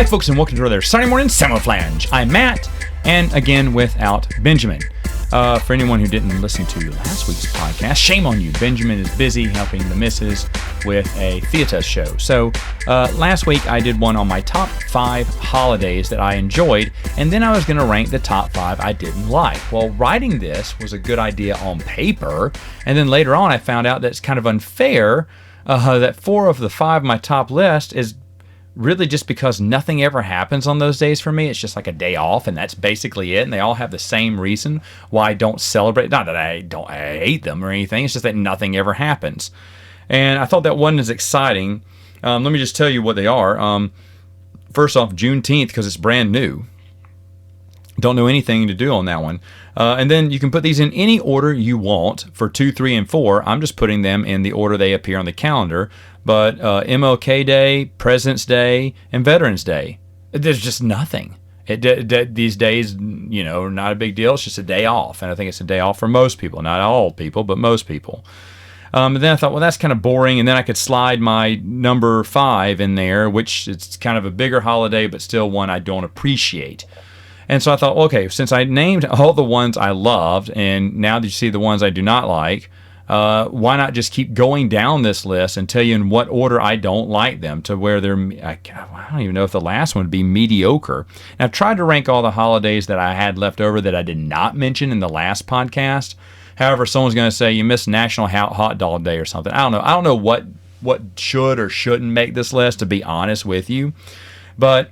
Hi, folks, and welcome to another Sunday morning Samoflange. I'm Matt, and again without Benjamin. For anyone who didn't listen to last week's podcast, shame on you. Benjamin is busy helping the missus with a theater show. So last week I did one on my top 5 holidays that I enjoyed, and then I was going to rank the top 5 I didn't like. Well, writing this was a good idea on paper, and then later on I found out that it's kind of unfair that 4 of the 5 on my top list is really just because nothing ever happens on those days for me. It's just like a day off, and that's basically it. And they all have the same reason why I don't celebrate. Not that I hate them or anything. It's just that nothing ever happens. And I thought that wasn't as exciting. Let me just tell you what they are. First off, Juneteenth, because it's brand new. Don't know anything to do on that one. And then you can put these in any order you want for 2, 3, and 4. I'm just putting them in the order they appear on the calendar. But MLK Day, President's Day, and Veterans Day, there's just nothing. These days, you know, not a big deal. It's just a day off. And I think it's a day off for most people. Not all people, but most people. And then I thought, well, that's kind of boring. And then I could slide my number 5 in there, which is kind of a bigger holiday, but still one I don't appreciate. And so I thought, okay, since I named all the ones I loved, and now that you see the ones I do not like, why not just keep going down this list and tell you in what order I don't like them to where they're, I don't even know if the last one would be mediocre. And I've tried to rank all the holidays that I had left over that I did not mention in the last podcast. However, someone's going to say you missed National Hot Dog Day or something. I don't know what should or shouldn't make this list, to be honest with you. But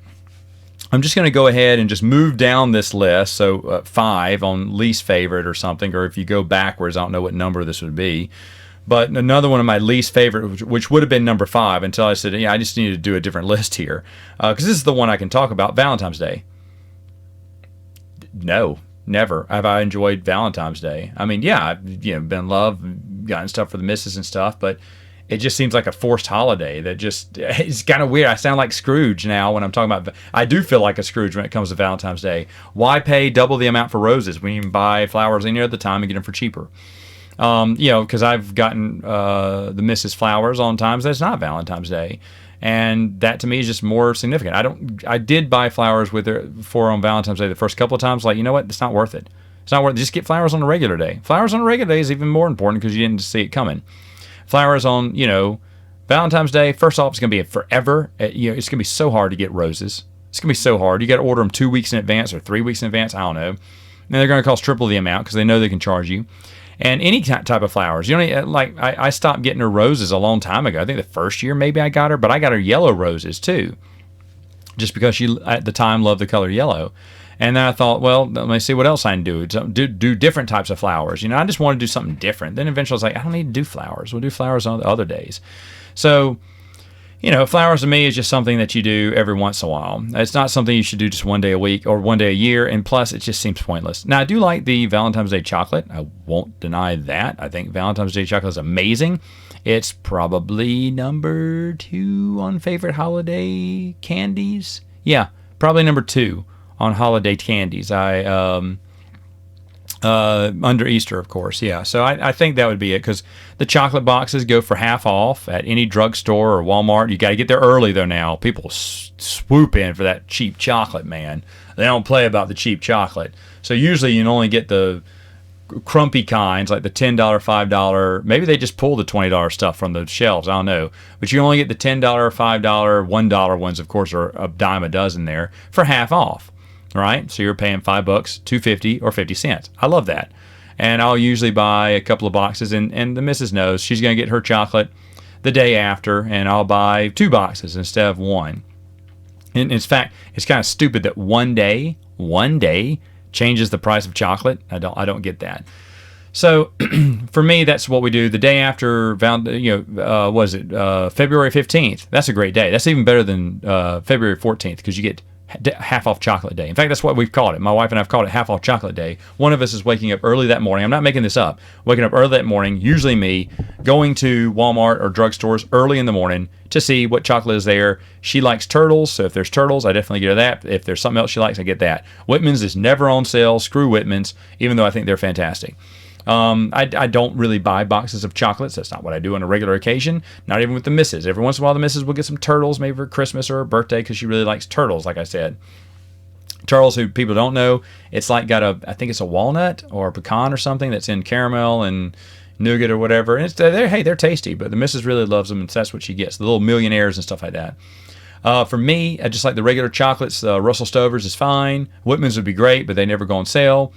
I'm just going to go ahead and just move down this list. So 5 on least favorite or something, or if you go backwards, I don't know what number this would be. But another one of my least favorite, which would have been number 5 until I said, yeah, I just need to do a different list here. Because this is the one I can talk about, Valentine's Day. No, never have I enjoyed Valentine's Day. I mean, yeah, I've been in love, gotten stuff for the missus and stuff, but it just seems like a forced holiday that just, it's kind of weird. I sound like Scrooge now when I'm talking about, I do feel like a Scrooge when it comes to Valentine's Day. Why pay double the amount for roses when you can buy flowers any other time and get them for cheaper? Because I've gotten the missus flowers on times that's not Valentine's Day. And that to me is just more significant. I did buy flowers for on Valentine's Day the first couple of times. Like, you know what? It's not worth it. It's not worth it. Just get flowers on a regular day. Flowers on a regular day is even more important because you didn't see it coming. Flowers on, Valentine's Day, first off, it's going to be forever. It's going to be so hard to get roses. It's going to be so hard. You got to order them 2 weeks in advance or 3 weeks in advance. I don't know. And they're going to cost triple the amount because they know they can charge you. And any type of flowers. I stopped getting her roses a long time ago. I think the first year maybe I got her, but I got her yellow roses too. Just because she, at the time, loved the color yellow. And then I thought, well, let me see what else I can do. Do different types of flowers. I just want to do something different. Then eventually I was like, I don't need to do flowers. We'll do flowers on the other days. So, flowers to me is just something that you do every once in a while. It's not something you should do just one day a week or one day a year. And plus, it just seems pointless. Now, I do like the Valentine's Day chocolate. I won't deny that. I think Valentine's Day chocolate is amazing. It's probably number 2 on favorite holiday candies. Yeah, probably number 2. On holiday candies, under Easter, of course, yeah. So I think that would be it because the chocolate boxes go for half off at any drugstore or Walmart. You got to get there early though. Now people swoop in for that cheap chocolate, man. They don't play about the cheap chocolate. So usually you can only get the crumpy kinds like the $10, $5. Maybe they just pull the $20 stuff from the shelves. I don't know. But you only get the $10, $5, $1 ones, of course, are a dime a dozen there for half off. Right? So you're paying $5, $2.50, or 50 cents. I love that. And I'll usually buy a couple of boxes, and the missus knows she's going to get her chocolate the day after, and I'll buy 2 boxes instead of 1. And in fact, it's kind of stupid that one day changes the price of chocolate. I don't get that. So for me, that's what we do. The day after, February 15th. That's a great day. That's even better than February 14th because you get half off chocolate day. In fact, that's what we've called it. My wife and I have called it half off chocolate day. One of us is waking up early that morning. I'm not making this up. Waking up early that morning, usually me, going to Walmart or drugstores early in the morning to see what chocolate is there. She likes turtles, so if there's turtles, I definitely get her that. If there's something else she likes, I get that. Whitman's is never on sale. Screw Whitman's, even though I think they're fantastic. I don't really buy boxes of chocolates. That's not what I do on a regular occasion, not even with the missus. Every once in a while, the missus will get some turtles, maybe for Christmas or her birthday, because she really likes turtles, like I said. Turtles, who people don't know, it's like I think it's a walnut or a pecan or something that's in caramel and nougat or whatever. And they're tasty, but the missus really loves them, and so that's what she gets, the little millionaires and stuff like that. For me, I just like the regular chocolates. Russell Stover's is fine. Whitman's would be great, but they never go on sale.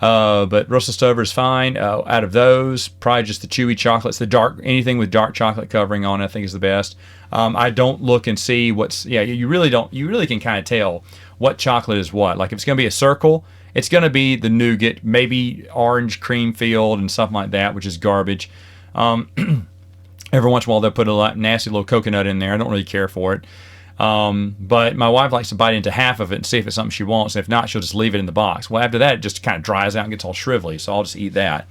But Russell Stover is fine. Out of those, probably just the chewy chocolates. Anything with dark chocolate covering on it, I think is the best. I don't look and see you really can kind of tell what chocolate is what. Like if it's going to be a circle, it's going to be the nougat, maybe orange cream filled and something like that, which is garbage. Every once in a while, they'll put a nasty little coconut in there. I don't really care for it. But my wife likes to bite into half of it and see if it's something she wants. And if not, she'll just leave it in the box. Well, after that, it just kind of dries out and gets all shrivelly. So I'll just eat that.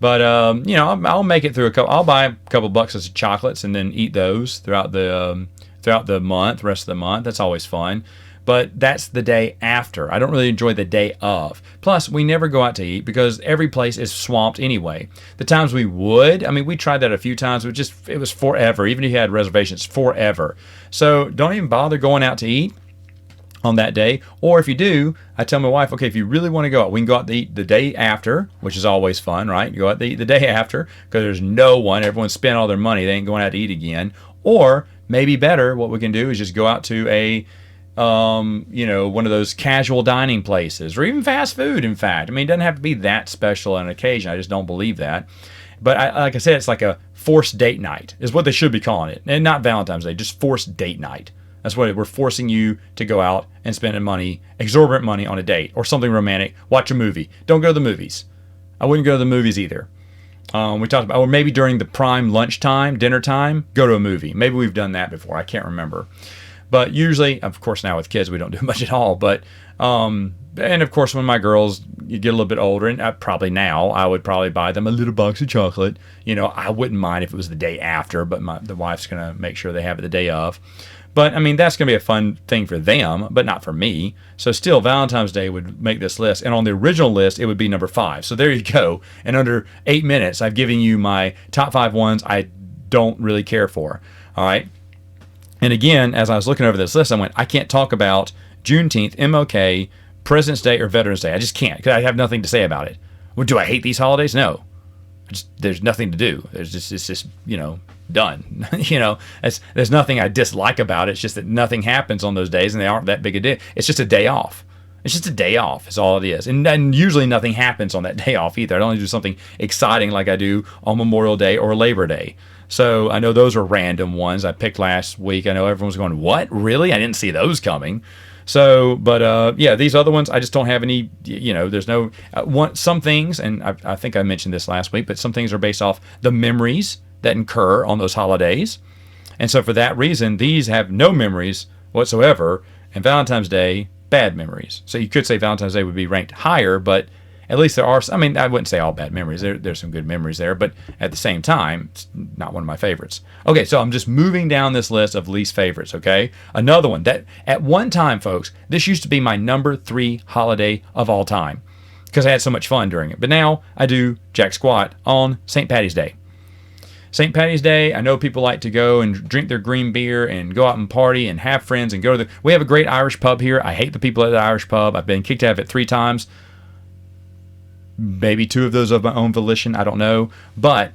But, I'll make it through I'll buy a couple boxes of chocolates and then eat those throughout the rest of the month. That's always fun. But that's the day after. I don't really enjoy the day of. Plus, we never go out to eat because every place is swamped anyway. The times we we tried that a few times. It was forever. Even if you had reservations, forever. So don't even bother going out to eat on that day. Or if you do, I tell my wife, okay, if you really want to go out, we can go out to eat the day after, which is always fun, right? You go out to eat the day after because there's no one. Everyone's spent all their money. They ain't going out to eat again. Or maybe better, what we can do is just go out to one of those casual dining places, or even fast food, in fact. It doesn't have to be that special an occasion. I just don't believe that. But like I said, it's like a forced date night is what they should be calling it. And not Valentine's Day, just forced date night. That's what we're forcing you to go out and spend money, exorbitant money on a date or something romantic. Watch a movie. Don't go to the movies. I wouldn't go to the movies either. We talked about, or maybe during the prime lunchtime, dinner time, go to a movie. Maybe we've done that before. I can't remember. But usually, of course, now with kids, we don't do much at all. But, and of course, when my girls get a little bit older, and I would probably buy them a little box of chocolate. I wouldn't mind if it was the day after, but the wife's going to make sure they have it the day of. But, that's going to be a fun thing for them, but not for me. So still, Valentine's Day would make this list. And on the original list, it would be number 5. So there you go. In under 8 minutes, I've given you my top 5 ones I don't really care for. All right. And again, as I was looking over this list, I went, I can't talk about Juneteenth, MLK, President's Day, or Veterans Day. I just can't, because I have nothing to say about it. Well, do I hate these holidays? No. There's nothing to do. It's just done. There's nothing I dislike about it. It's just that nothing happens on those days, and they aren't that big a deal. It's just a day off. It's just a day off. That's all it is. And usually nothing happens on that day off either. I don't do something exciting like I do on Memorial Day or Labor Day. So I know those are random ones I picked last week. I know everyone's going, what? Really? I didn't see those coming. So, but these other ones, I just don't have any, there's no, some things, and I think I mentioned this last week, but some things are based off the memories that incur on those holidays. And so for that reason, these have no memories whatsoever, and Valentine's Day, bad memories. So you could say Valentine's Day would be ranked higher, but at least there are, I wouldn't say all bad memories. There's some good memories there, but at the same time, it's not one of my favorites. Okay, so I'm just moving down this list of least favorites, okay? Another one that, at one time, folks, this used to be my number 3 holiday of all time because I had so much fun during it. But now I do jack squat on St. Patty's Day. St. Patty's Day, I know people like to go and drink their green beer and go out and party and have friends and go to we have a great Irish pub here. I hate the people at the Irish pub. I've been kicked out of it 3 times. Maybe 2 of those of my own volition. I don't know. But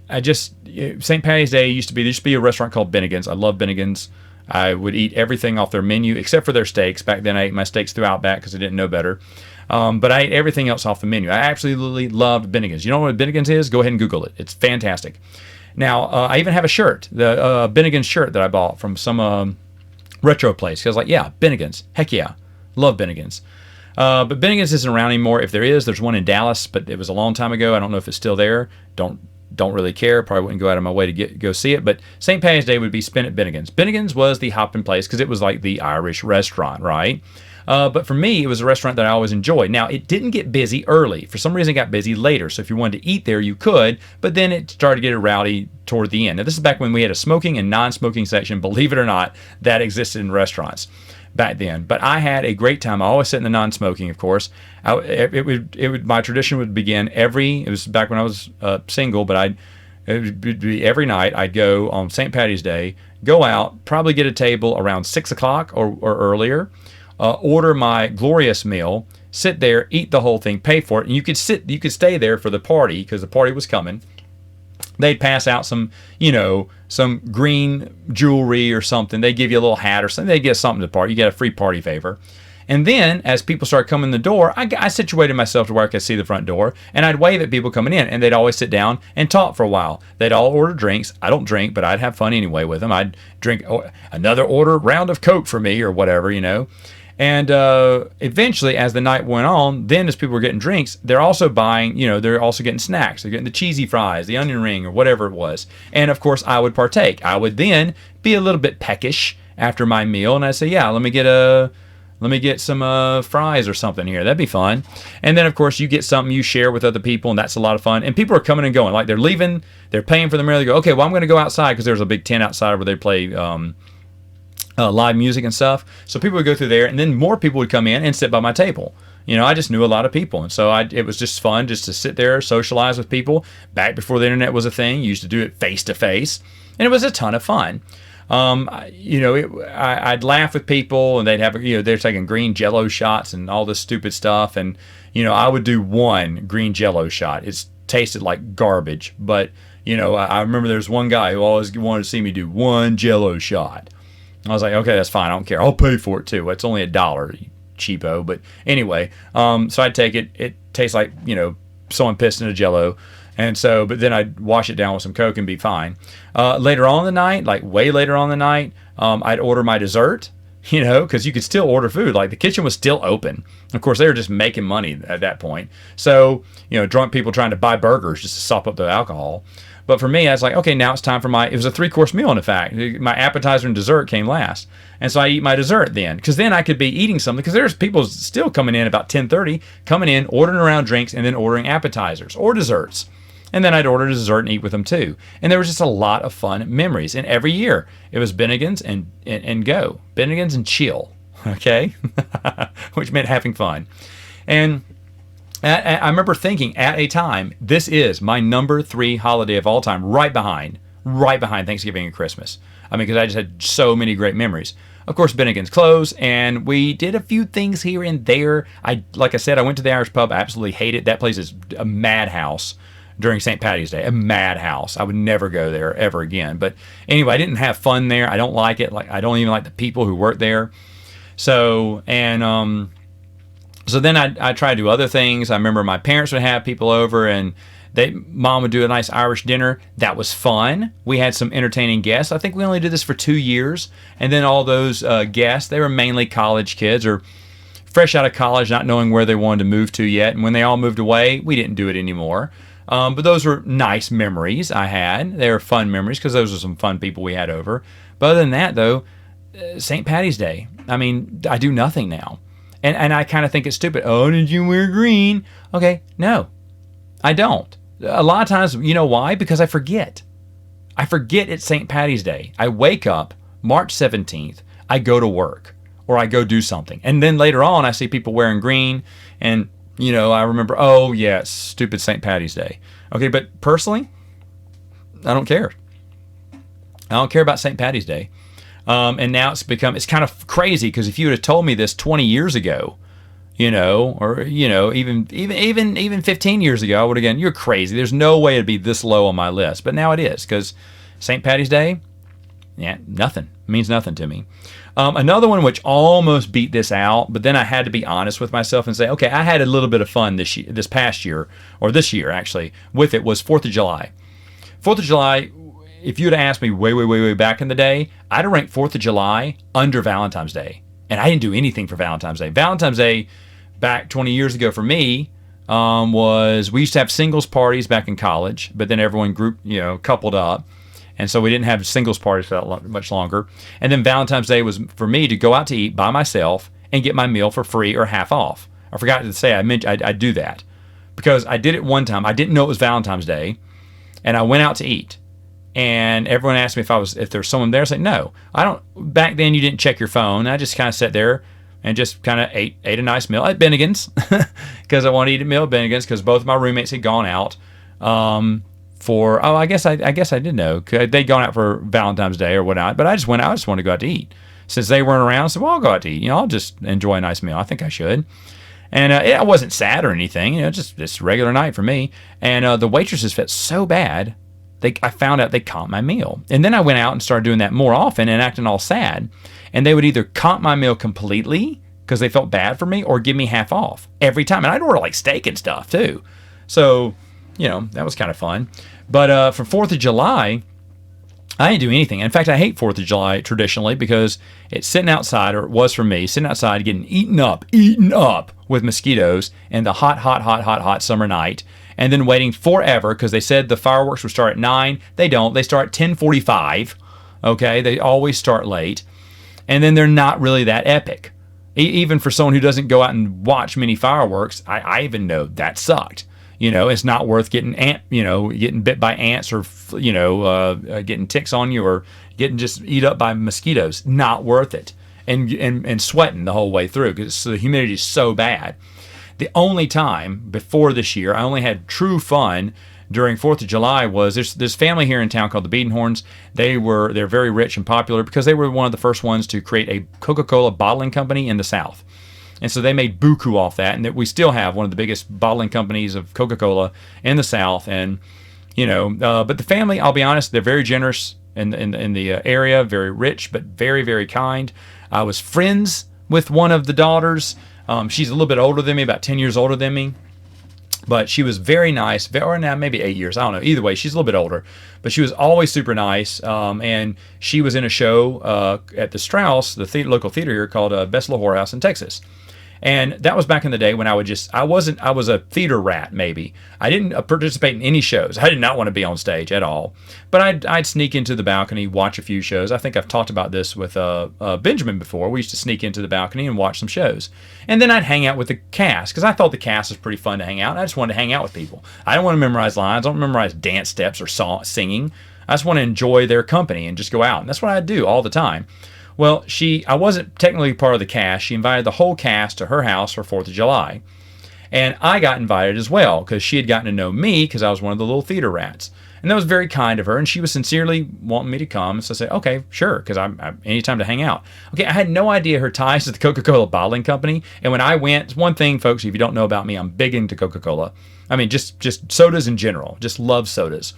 I just, St. Patty's Day there used to be a restaurant called Bennigan's. I love Bennigan's. I would eat everything off their menu except for their steaks. Back then I ate my steaks through Outback because I didn't know better. But I ate everything else off the menu. I absolutely loved Bennigan's. You know what Bennigan's is? Go ahead and Google it. It's fantastic. Now, I even have a shirt, the Bennigan's shirt that I bought from some retro place. I was like, yeah, Bennigan's. Heck yeah. Love Bennigan's. But Bennigan's isn't around anymore. If there is, there's one in Dallas, but it was a long time ago. I don't know if it's still there. Don't really care. Probably wouldn't go out of my way to go see it. But St. Patty's Day would be spent at Bennigan's. Bennigan's was the hopping place because it was like the Irish restaurant, right? But for me, it was a restaurant that I always enjoyed. Now, it didn't get busy early. For some reason, it got busy later. So if you wanted to eat there, you could. But then it started to get rowdy toward the end. Now, this is back when we had a smoking and non-smoking section, believe it or not, that existed in restaurants. back then. But I had a great time. I always sit in the non-smoking, of course. My tradition would begin it was back when I was single, but it would be every night. I'd go on St. Patty's Day, go out, probably get a table around 6 o'clock or earlier, order my glorious meal, sit there, eat the whole thing, pay for it, and you could stay there for the party because the party was coming. They'd pass out some green jewelry or something. They'd give you a little hat or something. They'd get something to the party. You get a free party favor. And then, as people start coming in the door, I situated myself to where I could see the front door, and I'd wave at people coming in, and they'd always sit down and talk for a while. They'd all order drinks. I don't drink, but I'd have fun anyway with them. I'd drink another round of Coke for me or whatever, And eventually, as the night went on, then as people were getting drinks, they're also buying, they're also getting snacks. They're getting the cheesy fries, the onion ring, or whatever it was. And of course, I would partake. I would then be a little bit peckish after my meal, and I'd say, yeah, let me get some fries or something here. That'd be fun. And then, of course, you get something you share with other people, and that's a lot of fun. And people are coming and going. Like, they're leaving, they're paying for the meal. They go, okay, well, I'm going to go outside because there's a big tent outside where they play live music and stuff. So people would go through there, and then more people would come in and sit by my table. I just knew a lot of people, and so it was just fun just to sit there, socialize with people. Back before the internet was a thing, you used to do it face to face, and it was a ton of fun. I'd laugh with people, and they'd have, they're taking green Jello shots and all this stupid stuff, and I would do one green Jello shot. It tasted like garbage, but I remember there was one guy who always wanted to see me do one Jello shot. I was like, okay, that's fine. I don't care. I'll pay for it too. It's only $1, you cheapo. But anyway, so I'd take it. It tastes like, someone pissed in a Jello. And so, but then I'd wash it down with some Coke and be fine. Later on in the night, like way later on in the night, I'd order my dessert, because you could still order food. Like, the kitchen was still open. Of course, they were just making money at that point. So, drunk people trying to buy burgers just to sop up the alcohol. But for me, I was like, okay, now it's time for it was a 3-course meal, in fact. My appetizer and dessert came last. And so I eat my dessert then, because then I could be eating something, because there's people still coming in about 10:30, coming in, ordering around drinks, and then ordering appetizers or desserts. And then I'd order dessert and eat with them too. And there was just a lot of fun memories. And every year, it was Bennigan's and go. Bennigan's and chill, okay? Which meant having fun. And I remember thinking at a time, this is my number 3 holiday of all time, right behind Thanksgiving and Christmas. I mean, because I just had so many great memories. Of course, Bennigan's closed, and we did a few things here and there. Like I said, I went to the Irish pub. I absolutely hate it. That place is a madhouse during St. Patty's Day, a madhouse. I would never go there ever again. But anyway, I didn't have fun there. I don't like it. Like, I don't even like the people who work there. So then I tried to do other things. I remember my parents would have people over, and Mom would do a nice Irish dinner. That was fun. We had some entertaining guests. I think we only did this for 2 years. And then all those guests, they were mainly college kids or fresh out of college, not knowing where they wanted to move to yet. And when they all moved away, we didn't do it anymore. But those were nice memories I had. They were fun memories because those were some fun people we had over. But other than that, though, St. Patty's Day, I mean, I do nothing now. And I kind of think it's stupid. Oh, did you wear green? Okay, no, I don't. A lot of times, you know why? Because I forget. I forget it's St. Patty's Day. I wake up March 17th, I go to work or I go do something. And then later on, I see people wearing green and I remember, oh, yeah, it's stupid St. Patty's Day. Okay, but personally, I don't care. I don't care about St. Patty's Day. And now it's kind of crazy, because if you would have told me this 20 years ago, or, even 15 years ago, I would have gone, you're crazy. There's no way it'd be this low on my list. But now it is, because St. Patty's Day, yeah, nothing. It means nothing to me. Another one which almost beat this out, but then I had to be honest with myself and say, okay, I had a little bit of fun this year actually, with it, was 4th of July. 4th of July, if you had asked me way back in the day, I'd have ranked 4th of July under Valentine's Day. And I didn't do anything for Valentine's Day. Valentine's Day, back 20 years ago for me, was we used to have singles parties back in college, but then everyone coupled up. And so we didn't have singles parties for that much longer. And then Valentine's Day was for me to go out to eat by myself and get my meal for free or half off. I forgot to say I'd do that, because I did it one time. I didn't know it was Valentine's Day, and I went out to eat. And everyone asked me if there was someone there. I said, no, I don't. Back then, you didn't check your phone. I just kind of sat there and just kind of ate a nice meal at Bennigan's because I wanted to eat a meal at Bennigan's because both of my roommates had gone out I guess I did know. They'd gone out for Valentine's Day or whatnot, but I just wanted to go out to eat. Since they weren't around, I said, well, I'll go out to eat. I'll just enjoy a nice meal. I think I should. And I wasn't sad or anything. Just this regular night for me. And the waitresses felt so bad. I found out they comped my meal. And then I went out and started doing that more often and acting all sad. And they would either comp my meal completely because they felt bad for me or give me half off every time. And I'd order like steak and stuff too. So, that was kind of fun. But for 4th of July, I didn't do anything. In fact, I hate 4th of July traditionally because it's sitting outside, or it was for me, sitting outside getting eaten up with mosquitoes in the hot summer night. And then waiting forever because they said the fireworks would start at 9. They don't. They start at 10:45. Okay, they always start late. And then they're not really that epic. Even for someone who doesn't go out and watch many fireworks, I even know that sucked. It's not worth getting getting bit by ants or getting ticks on you or getting just eat up by mosquitoes. Not worth it. And sweating the whole way through because the humidity is so bad. The only time before this year I only had true fun during 4th of July was there's this family here in town called the Beadenhorns. They're very rich and popular because they were one of the first ones to create a Coca-Cola bottling company in the South. And so they made buku off that, and that we still have one of the biggest bottling companies of Coca-Cola in the South. And but the family, I'll be honest, they're very generous in the area, very rich, but very, very kind. I was friends with one of the daughters. She's a little bit older than me, about 10 years older than me. But she was very nice, or now maybe 8 years, I don't know. Either way, she's a little bit older. But she was always super nice. And she was in a show at the Strauss, the local theater here, called Best Little Whorehouse in Texas. And that was back in the day when I was a theater rat, maybe. I didn't participate in any shows. I did not want to be on stage at all. But I'd sneak into the balcony, watch a few shows. I think I've talked about this with Benjamin before. We used to sneak into the balcony and watch some shows. And then I'd hang out with the cast, because I thought the cast was pretty fun to hang out. I just wanted to hang out with people. I don't want to memorize lines. I don't memorize dance steps or singing. I just want to enjoy their company and just go out. And that's what I do all the time. Well, I wasn't technically part of the cast. She invited the whole cast to her house for 4th of July. And I got invited as well because she had gotten to know me because I was one of the little theater rats. And that was very kind of her, and she was sincerely wanting me to come. So I said, okay, sure, because I'm anytime to hang out. Okay, I had no idea her ties to the Coca-Cola bottling company. And when I went, one thing, folks, if you don't know about me, I'm big into Coca-Cola. I mean, just sodas in general. Just love sodas.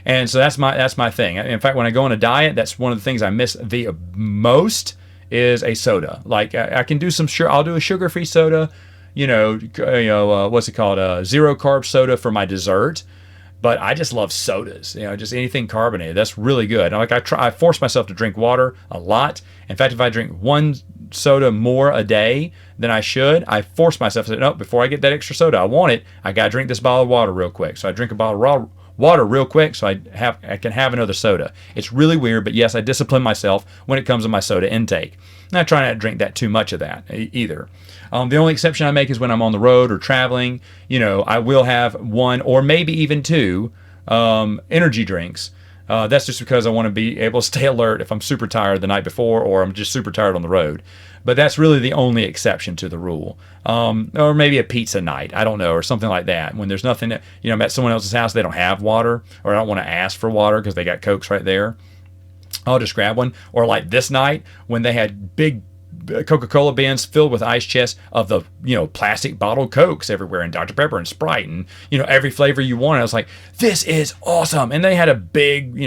And so that's my thing. In fact, when I go on a diet, that's one of the things I miss the most is a soda. Like I can do I'll do a sugar-free soda, what's it called? Zero carb soda for my dessert. But I just love sodas, just anything carbonated. That's really good. Like I force myself to drink water a lot. In fact, if I drink one soda more a day than I should, I force myself to say, no, before I get that extra soda, I want it. I got to drink this bottle of water real quick. So I drink a bottle of water real quick so I can have another soda. It's really weird, but yes, I discipline myself when it comes to my soda intake. And I try not to drink that too much of that either. The only exception I make is when I'm on the road or traveling. I will have one or maybe even two energy drinks. That's just because I want to be able to stay alert if I'm super tired the night before or I'm just super tired on the road. But that's really the only exception to the rule. Or maybe a pizza night, I don't know, or something like that. When there's nothing, I'm at someone else's house, they don't have water, or I don't want to ask for water because they got Cokes right there. I'll just grab one. Or like this night when they had big Coca-Cola bins filled with ice chests of the plastic bottled Cokes everywhere, and Dr. Pepper and Sprite and every flavor you want. I was like, this is awesome. And they had a big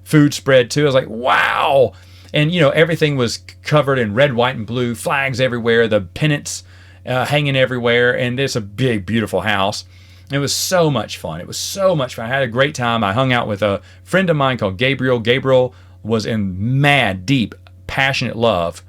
food spread too. I was like, wow. And everything was covered in red, white, and blue flags everywhere. The pennants hanging everywhere, and it's a big, beautiful house. It was so much fun. I had a great time. I hung out with a friend of mine called Gabriel. Gabriel was in mad, deep, passionate love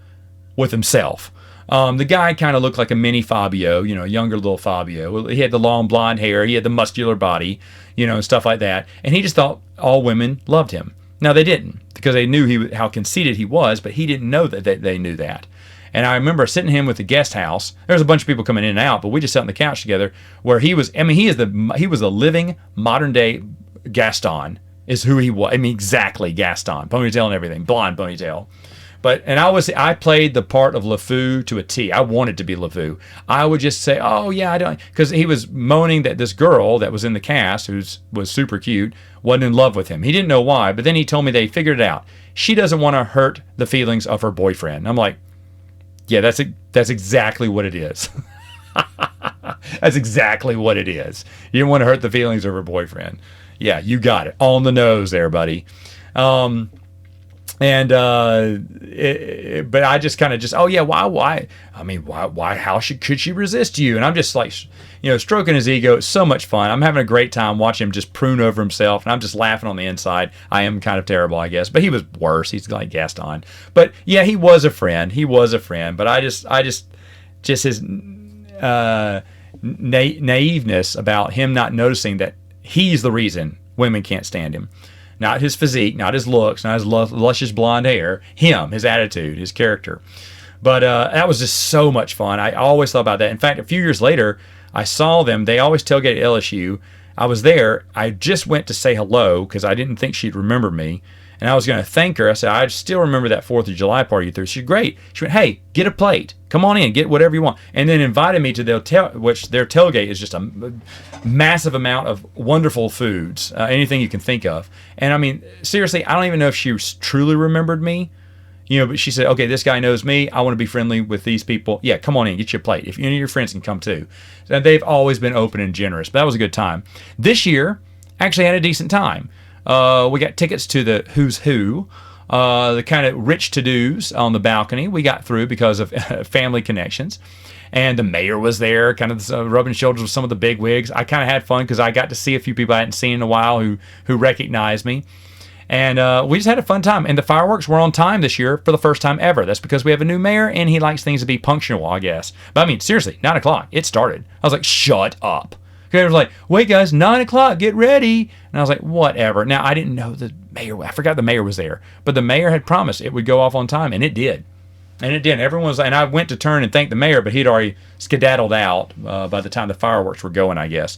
with himself. The guy kind of looked like a mini Fabio, a younger little Fabio. He had the long blonde hair. He had the muscular body, and stuff like that. And he just thought all women loved him. Now, they didn't, because they knew how conceited he was, but he didn't know that they knew that. And I remember sitting him with the guest house. There was a bunch of people coming in and out, but we just sat on the couch together where he was the living modern day Gaston is who he was. I mean, exactly Gaston, ponytail and everything, blonde ponytail. But I played the part of LeFou to a T. I wanted to be LeFou. I would just say, oh yeah, I don't, because he was moaning that this girl that was in the cast, was super cute, wasn't in love with him. He didn't know why, but then he told me they figured it out. She doesn't want to hurt the feelings of her boyfriend. I'm like, yeah, that's exactly what it is. That's exactly what it is. You didn't want to hurt the feelings of her boyfriend. Yeah, you got it. On the nose there, buddy. But I just kind of oh yeah, why? I mean, why? How could she resist you? And I'm just like, stroking his ego. It's so much fun. I'm having a great time watching him just prune over himself, and I'm just laughing on the inside. I am kind of terrible, I guess, but he was worse. He's like Gaston. But yeah, he was a friend. But I just his naiveness about him not noticing that he's the reason women can't stand him. Not his physique, not his looks, not his luscious blonde hair. Him, his attitude, his character. But that was just so much fun. I always thought about that. In fact, a few years later, I saw them. They always tailgate at LSU. I was there. I just went to say hello because I didn't think she'd remember me. And I was going to thank her. I said, I still remember that 4th of July party you threw. She's great. She went, hey, get a plate. Come on in, get whatever you want. And then invited me to their tailgate is just a massive amount of wonderful foods, anything you can think of. And I mean, seriously, I don't even know if she truly remembered me. But she said, okay, this guy knows me. I want to be friendly with these people. Yeah, come on in, get you a plate. If any of your friends can come too. And they've always been open and generous. But that was a good time. This year, actually had a decent time. We got tickets to the Who's Who, the kind of rich to-dos on the balcony. We got through because of family connections. And the mayor was there, kind of rubbing shoulders with some of the big wigs. I kind of had fun because I got to see a few people I hadn't seen in a while who recognized me. And we just had a fun time. And the fireworks were on time this year for the first time ever. That's because we have a new mayor, and he likes things to be punctual, I guess. But I mean, seriously, 9 o'clock, it started. I was like, shut up. He was like, wait, guys, 9 o'clock, get ready. And I was like, whatever. Now, I didn't know the mayor. I forgot the mayor was there. But the mayor had promised it would go off on time, and it did. And it did. And I went to turn and thank the mayor, but he'd already skedaddled out by the time the fireworks were going, I guess.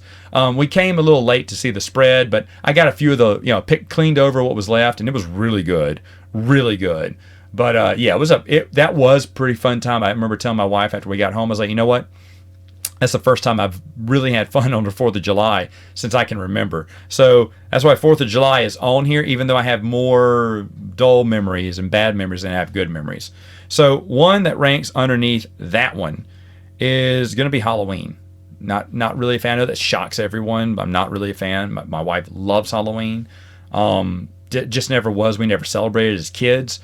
We came a little late to see the spread, but I got a few of the, cleaned over what was left, and it was really good. Really good. But yeah, that was a pretty fun time. I remember telling my wife after we got home, I was like, you know what? That's the first time I've really had fun on the 4th of July since I can remember. So that's why 4th of July is on here, even though I have more dull memories and bad memories than I have good memories. So one that ranks underneath that one is going to be Halloween. Not really a fan of it. That shocks everyone. I'm not really a fan. My wife loves Halloween. Just never was. We never celebrated as kids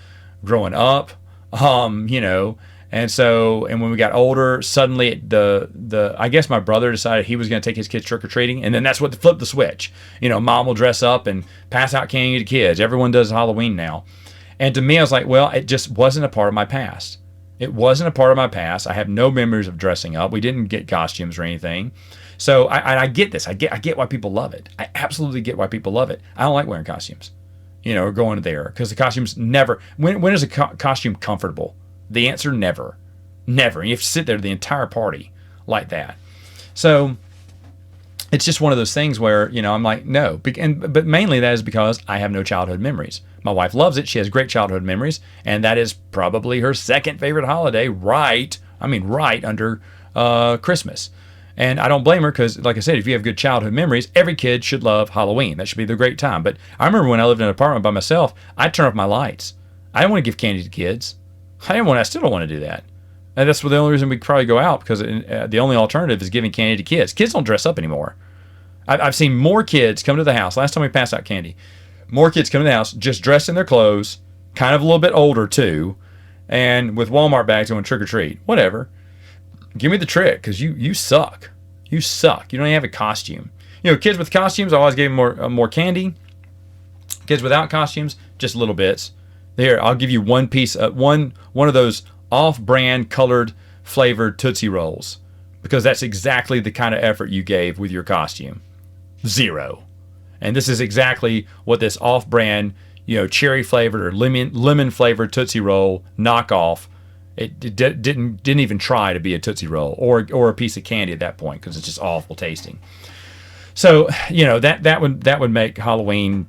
growing up. And when we got older, suddenly I guess my brother decided he was going to take his kids trick-or-treating, and then that's what flipped the switch. Mom will dress up and pass out candy to kids. Everyone does Halloween now. And to me, I was like, well, it just wasn't a part of my past. It wasn't a part of my past. I have no memories of dressing up. We didn't get costumes or anything. So I get this. I get why people love it. I absolutely get why people love it. I don't like wearing costumes, or going there, because the costumes never. When is a costume comfortable? The answer, never. Never. You have to sit there the entire party like that. So it's just one of those things where, I'm like, no. But mainly that is because I have no childhood memories. My wife loves it. She has great childhood memories, and that is probably her second favorite holiday, right under Christmas. And I don't blame her because, like I said, if you have good childhood memories, every kid should love Halloween. That should be the great time. But I remember when I lived in an apartment by myself, I'd turn off my lights. I didn't want to give candy to kids. I still don't want to do that. And that's the only reason we probably go out, because the only alternative is giving candy to kids. Kids don't dress up anymore. I've seen more kids come to the house. Last time we passed out candy, more kids come to the house just dressed in their clothes, kind of a little bit older too, and with Walmart bags going trick or treat. Whatever. Give me the trick, because you suck. You suck. You don't even have a costume. Kids with costumes, I always gave them more candy. Kids without costumes, just little bits. Here, I'll give you one piece, one of those off-brand colored flavored Tootsie Rolls, because that's exactly the kind of effort you gave with your costume. 0. And this is exactly what this off-brand, cherry flavored or lemon flavored Tootsie Roll knockoff. It didn't even try to be a Tootsie Roll or a piece of candy at that point, because it's just awful tasting. So that would make Halloween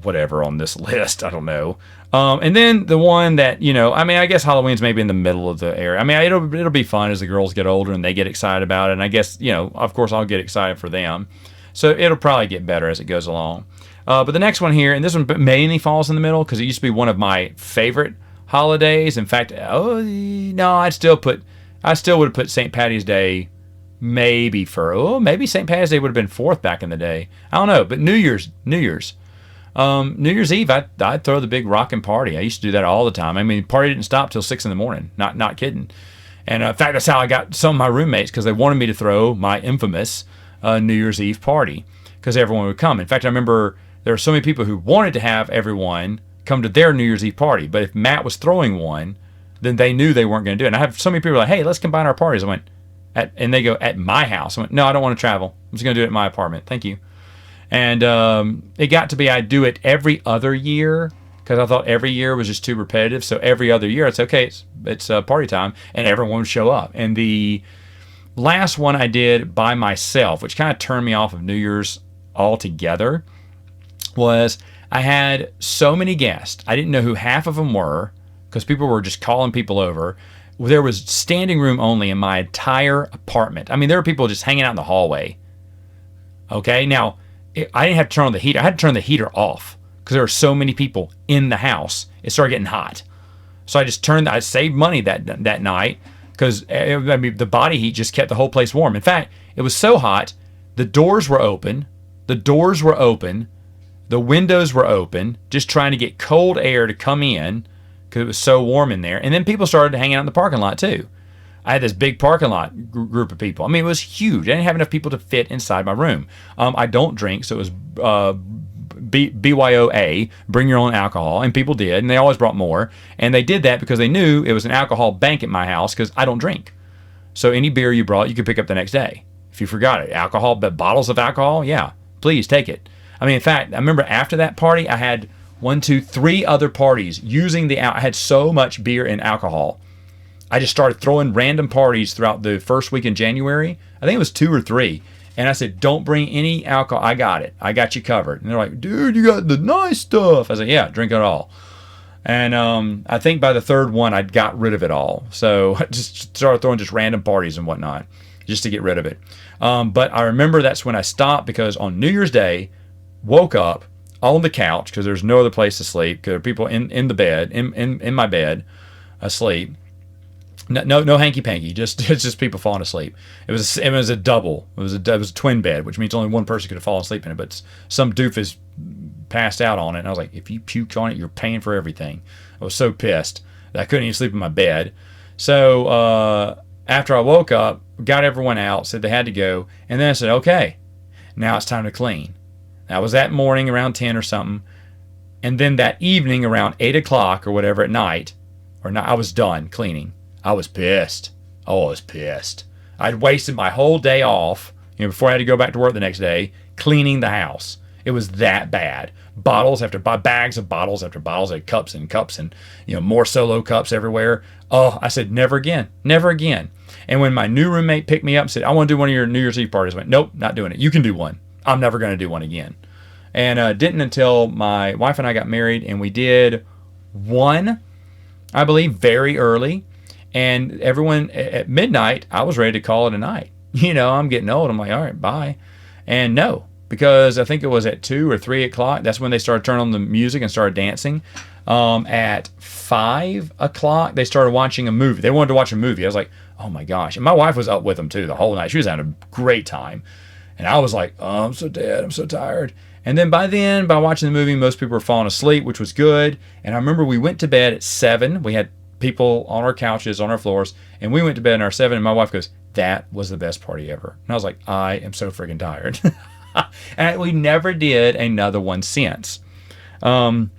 whatever on this list. I don't know. And then the one that, I guess Halloween's maybe in the middle of the area. I mean, it'll be fun as the girls get older and they get excited about it. And I guess, of course I'll get excited for them. So it'll probably get better as it goes along. But the next one here, and this one mainly falls in the middle because it used to be one of my favorite holidays. In fact, no, I still would have put St. Patty's Day maybe maybe St. Patty's Day would have been fourth back in the day. I don't know, but New Year's Eve, I'd throw the big rockin' party. I used to do that all the time. I mean, the party didn't stop till 6 a.m. Not kidding. And in fact, that's how I got some of my roommates, because they wanted me to throw my infamous New Year's Eve party, because everyone would come. In fact, I remember there were so many people who wanted to have everyone come to their New Year's Eve party. But if Matt was throwing one, then they knew they weren't going to do it. And I have so many people like, hey, let's combine our parties. I went, and they go, at my house. I went, no, I don't want to travel. I'm just going to do it at my apartment. Thank you. And it got to be I'd do it every other year, because I thought every year was just too repetitive. So every other year, it's okay, it's party time, and everyone would show up. And the last one I did by myself, which kind of turned me off of New Year's altogether, was I had so many guests. I didn't know who half of them were, because people were just calling people over. There was standing room only in my entire apartment. I mean, there were people just hanging out in the hallway. Okay, now, I didn't have to turn on the heater. I had to turn the heater off because there were so many people in the house. It started getting hot. So I saved money that night, because the body heat just kept the whole place warm. In fact, it was so hot, the doors were open, the windows were open, just trying to get cold air to come in, because it was so warm in there. And then people started hanging out in the parking lot too. I had this big parking lot group of people. I mean, it was huge. I didn't have enough people to fit inside my room. I don't drink, so it was BYOA, bring your own alcohol, and people did, and they always brought more. And they did that because they knew it was an alcohol bank at my house, because I don't drink. So any beer you brought, you could pick up the next day if you forgot it. Alcohol, but bottles of alcohol, yeah, please take it. I mean, in fact, I remember after that party, I had 3 other parties using I had so much beer and alcohol. I just started throwing random parties throughout the first week in January. I think it was 2 or 3. And I said, don't bring any alcohol. I got it. I got you covered. And they're like, dude, you got the nice stuff. I said, yeah, drink it all. And I think by the 3rd one, I got rid of it all. So I just started throwing just random parties and whatnot just to get rid of it. But I remember that's when I stopped, because on New Year's Day, woke up on the couch, because there's no other place to sleep, because there are people in the bed, in my bed, asleep. No hanky panky, just people falling asleep. It was a double. It was a twin bed, which means only one person could have fallen asleep in it. But some doofus passed out on it, and I was like, if you puked on it, you're paying for everything. I was so pissed that I couldn't even sleep in my bed. So after I woke up, got everyone out, said they had to go, and then I said, okay, now it's time to clean. That was that morning around 10 or something, and then that evening around 8 o'clock or whatever at night, I was done cleaning. I was pissed. Oh, I was pissed. I'd wasted my whole day off, before I had to go back to work the next day, cleaning the house. It was that bad. Bags of bottles after bottles, and cups and more Solo cups everywhere. Oh, I said, never again, never again. And when my new roommate picked me up and said, I want to do one of your New Year's Eve parties, I went, nope, not doing it. You can do one. I'm never going to do one again. And didn't until my wife and I got married, and we did one, I believe, very early. And everyone at midnight, I was ready to call it a night. I'm getting old. I'm like, all right, bye. And no, because I think it was at 2 or 3 o'clock. That's when they started turning on the music and started dancing. At 5 o'clock, they started watching a movie. They wanted to watch a movie. I was like, oh my gosh. And my wife was up with them too the whole night. She was having a great time. And I was like, oh, I'm so dead. I'm so tired. And then by watching the movie, most people were falling asleep, which was good. And I remember we went to bed at 7. We had people on our couches, on our floors, and we went to bed at our 7, and my wife goes, that was the best party ever. And I was like, I am so freaking tired. And we never did another one since. And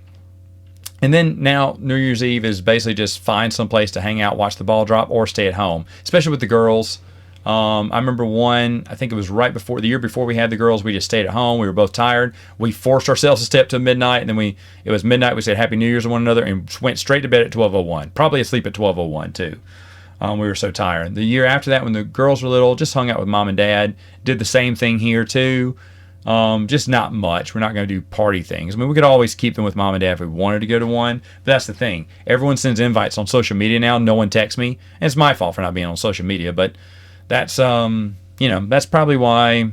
then now New Year's Eve is basically just find some place to hang out, watch the ball drop, or stay at home, especially with the girls. I remember one, I think it was the year before we had the girls, we just stayed at home. We were both tired. We forced ourselves to stay up to midnight, and then it was midnight, we said Happy New Year's to one another, and went straight to bed at 12:01. Probably asleep at 12:01 too. We were so tired. The year after that, when the girls were little, just hung out with mom and dad. Did the same thing here too. Just not much. We're not going to do party things. I mean, we could always keep them with mom and dad if we wanted to go to one. But that's the thing. Everyone sends invites on social media now. No one texts me. And it's my fault for not being on social media. But that's, that's probably why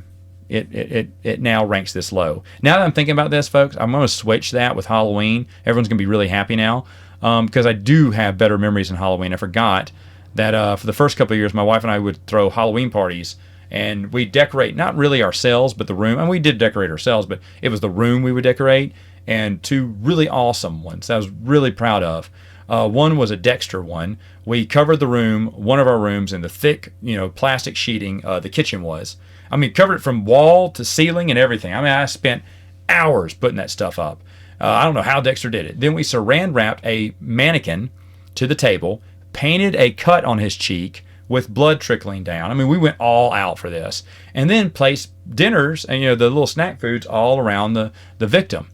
it now ranks this low. Now that I'm thinking about this, folks, I'm going to switch that with Halloween. Everyone's going to be really happy now because I do have better memories in Halloween. I forgot that for the first couple of years, my wife and I would throw Halloween parties. And we decorate, not really ourselves, but the room. And we did decorate ourselves, but it was the room we would decorate. And two really awesome ones that I was really proud of. One was a Dexter one. We covered the room, one of our rooms, in the thick, plastic sheeting. The kitchen was. I mean, covered it from wall to ceiling and everything. I mean, I spent hours putting that stuff up. I don't know how Dexter did it. Then we saran wrapped a mannequin to the table, painted a cut on his cheek with blood trickling down. I mean, we went all out for this. And then placed dinners and, the little snack foods all around the victim.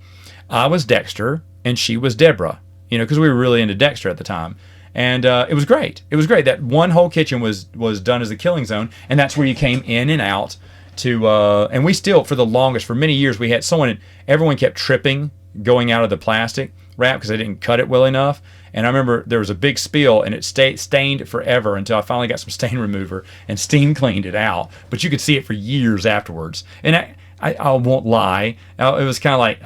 I was Dexter and she was Deborah, because we were really into Dexter at the time. And it was great. It was great. That one whole kitchen was done as a killing zone. And that's where you came in and out to, and we still, for the longest, for many years, we had everyone kept tripping going out of the plastic wrap because they didn't cut it well enough. And I remember there was a big spill and it stained forever until I finally got some stain remover and steam cleaned it out. But you could see it for years afterwards. And I won't lie. It was kind of like,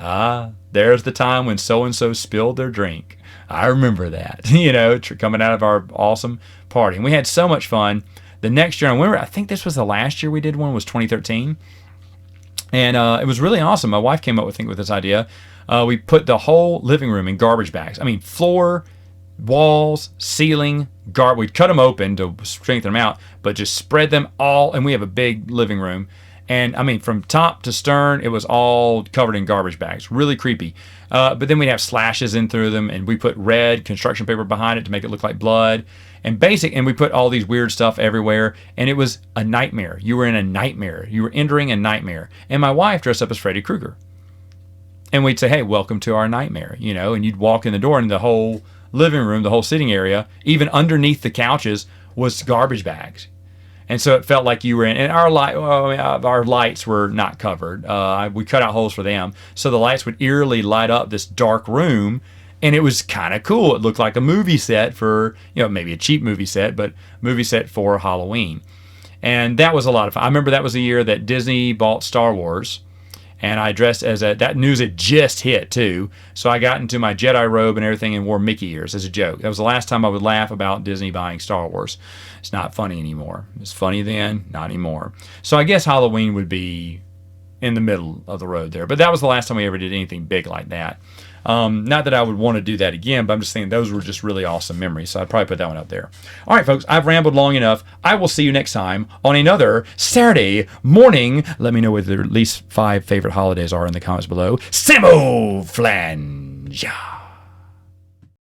there's the time when so-and-so spilled their drink. I remember that, coming out of our awesome party. And we had so much fun. The next year, I think this was the last year we did one, was 2013. And it was really awesome. My wife came up with this idea. We put the whole living room in garbage bags. I mean, floor, walls, ceiling, we'd cut them open to strengthen them out, but just spread them all. And we have a big living room. And I mean, from top to stern, it was all covered in garbage bags. Really creepy. But then we'd have slashes in through them, and we put red construction paper behind it to make it look like blood. And we put all these weird stuff everywhere. And it was a nightmare. You were in a nightmare. You were entering a nightmare. And my wife dressed up as Freddy Krueger. And we'd say, hey, welcome to our nightmare, and you'd walk in the door, and the whole living room, the whole sitting area, even underneath the couches, was garbage bags. And so it felt like you were in, and our lights were not covered. We cut out holes for them. So the lights would eerily light up this dark room, and it was kind of cool. It looked like a movie set for, maybe a cheap movie set, but movie set for Halloween. And that was a lot of fun. I remember that was the year that Disney bought Star Wars. And I dressed that news had just hit too. So I got into my Jedi robe and everything and wore Mickey ears as a joke. That was the last time I would laugh about Disney buying Star Wars. It's not funny anymore. It's funny then, not anymore. So I guess Halloween would be in the middle of the road there. But that was the last time we ever did anything big like that. Not that I would want to do that again, but I'm just saying those were just really awesome memories. So I'd probably put that one up there. All right, folks, I've rambled long enough. I will see you next time on another Saturday morning. Let me know what your least 5 favorite holidays are in the comments below. Samoflange.